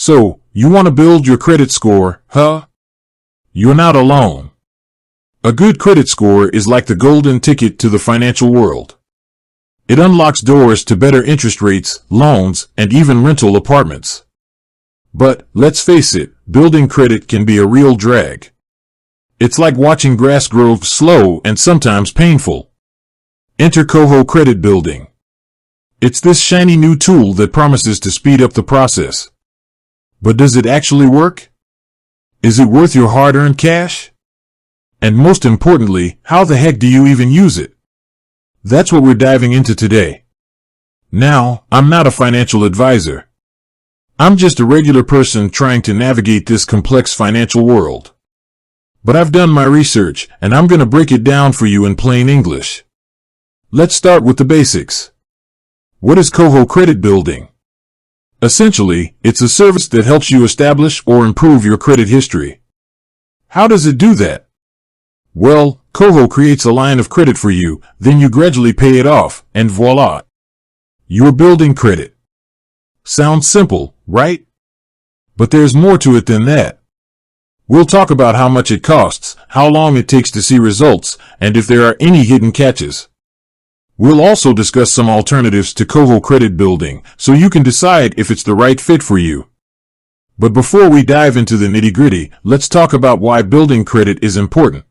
So, you want to build your credit score, huh? You're not alone. A good credit score is like the golden ticket to the financial world. It unlocks doors to better interest rates, loans, and even rental apartments. But, let's face it, building credit can be a real drag. It's like watching grass grow slow and sometimes painful. Enter Koho Credit Building. It's this shiny new tool that promises to speed up the process. But does it actually work? Is it worth your hard-earned cash? And most importantly, how the heck do you even use it? That's what we're diving into today. Now, I'm not a financial advisor. I'm just a regular person trying to navigate this complex financial world. But I've done my research, and I'm going to break it down for you in plain English. Let's start with the basics. What is Koho Credit Building? Essentially, it's a service that helps you establish or improve your credit history. How does it do that? Well, Koho creates a line of credit for you, then you gradually pay it off, and voila! You're building credit. Sounds simple, right? But there's more to it than that. We'll talk about how much it costs, how long it takes to see results, and if there are any hidden catches. We'll also discuss some alternatives to Koho Credit Building, so you can decide if it's the right fit for you. But before we dive into the nitty-gritty, let's talk about why building credit is important.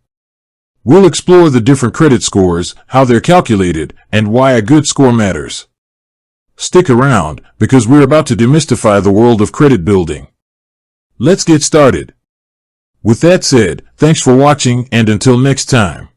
We'll explore the different credit scores, how they're calculated, and why a good score matters. Stick around, because we're about to demystify the world of credit building. Let's get started. With that said, thanks for watching, and until next time.